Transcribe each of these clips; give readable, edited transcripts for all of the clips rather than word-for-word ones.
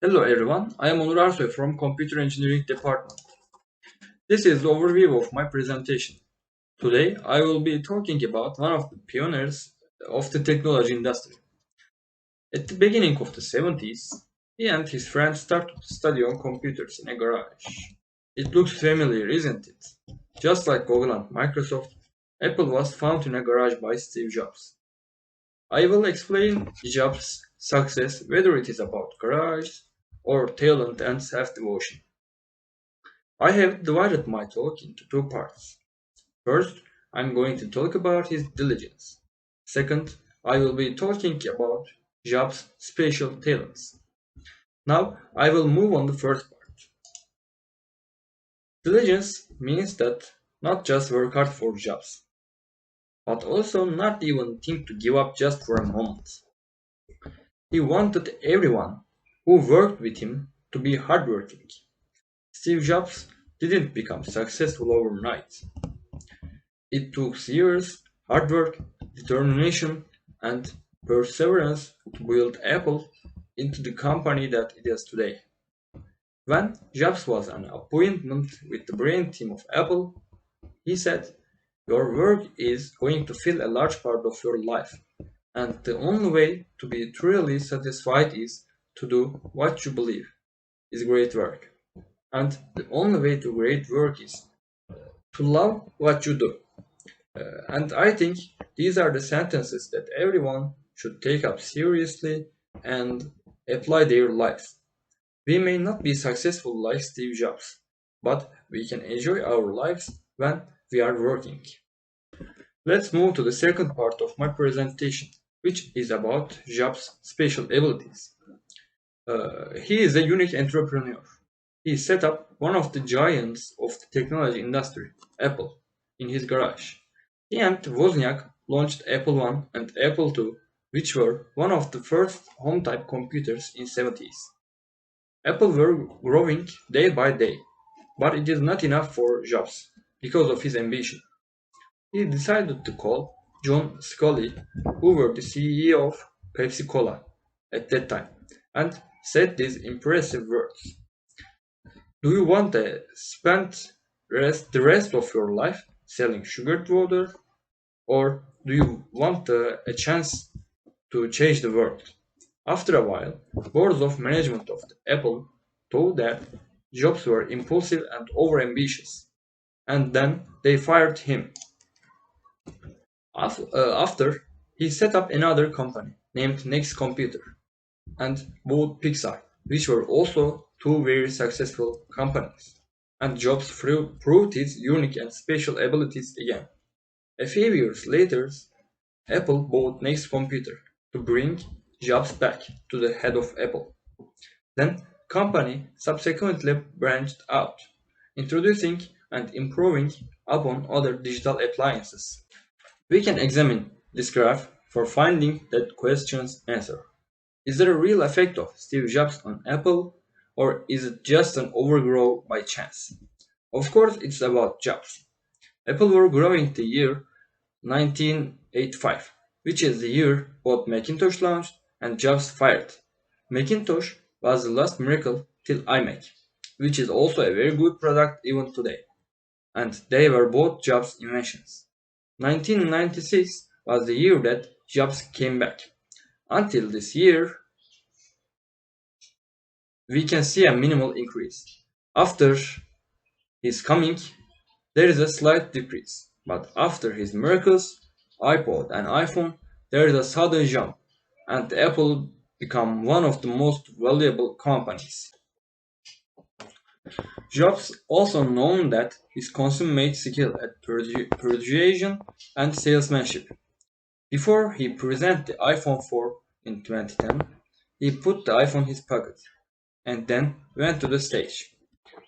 Hello everyone, I am Onur Arsoy from Computer Engineering Department. This is the overview of my presentation. Today I will be talking about one of the pioneers of the technology industry. At the beginning of the 70s, he and his friends started to study on computers in a garage. It looks familiar, isn't it? Just like Google and Microsoft, Apple was found in a garage by Steve Jobs. I will explain Jobs' success, whether it is about garage or talent and self-devotion. I have divided my talk into two parts. First, I'm going to talk about his diligence. Second, I will be talking about Jobs' special talents. Now, I will move on the first part. Diligence means that not just work hard for jobs, but also not even think to give up just for a moment. He wanted everyone who worked with him to be hardworking. Steve Jobs didn't become successful overnight. It took years, hard work, determination, and perseverance to build Apple into the company that it is today. When Jobs was on appointment with the brain team of Apple, he said, "Your work is going to fill a large part of your life, and the only way to be truly satisfied is to do what you believe is great work. And the only way to great work is to love what you do." And I think these are the sentences that everyone should take up seriously and apply their lives. We may not be successful like Steve Jobs, but we can enjoy our lives when we are working. Let's move to the second part of my presentation, which is about Jobs' special abilities. He is a unique entrepreneur. He set up one of the giants of the technology industry, Apple, in his garage. He and Wozniak launched Apple I and Apple II, which were one of the first home-type computers in 70s. Apple were growing day by day, but it is not enough for Jobs because of his ambition. He decided to call John Scully, who were the CEO of Pepsi Cola at that time, and said these impressive words. Do you want to spend the rest of your life selling sugared water, or do you want a chance to change the world? After a while, boards of management of Apple thought that Jobs were impulsive and overambitious, and then they fired him. After, he set up another company named Next Computer and bought Pixar, which were also two very successful companies. And Jobs proved his unique and special abilities again. A few years later, Apple bought Next Computer to bring Jobs back to the head of Apple. Then company subsequently branched out, introducing and improving upon other digital appliances. We can examine this graph for finding that question's answer. Is there a real effect of Steve Jobs on Apple, or is it just an overgrow by chance? Of course, it's about Jobs. Apple were growing the year 1985, which is the year both Macintosh launched and Jobs fired. Macintosh was the last miracle till iMac, which is also a very good product even today, and they were both Jobs' inventions. 1996 was the year that Jobs came back. Until this year, we can see a minimal increase. After his coming, there is a slight decrease, but after his miracles, iPod and iPhone, there is a sudden jump, and Apple become one of the most valuable companies. Jobs also known that his consummate skill at persuasion and salesmanship. Before he presented the iPhone 4 in 2010, he put the iPhone in his pocket and then went to the stage.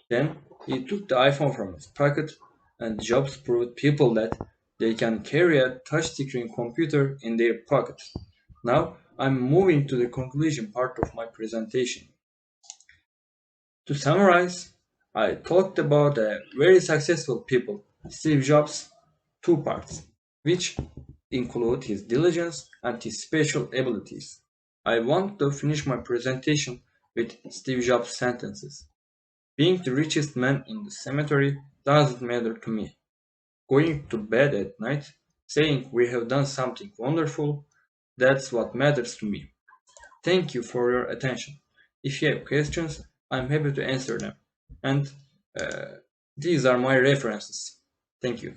Then he took the iPhone from his pocket, and Jobs proved people that they can carry a touchscreen computer in their pocket. Now I'm moving to the conclusion part of my presentation. To summarize, I talked about very successful people, Steve Jobs, two parts, which include his diligence and his special abilities. I want to finish my presentation with Steve Jobs' sentences. Being the richest man in the cemetery doesn't matter to me. Going to bed at night, saying we have done something wonderful, that's what matters to me. Thank you for your attention. If you have questions, I'm happy to answer them. And uh, these are my references. Thank you.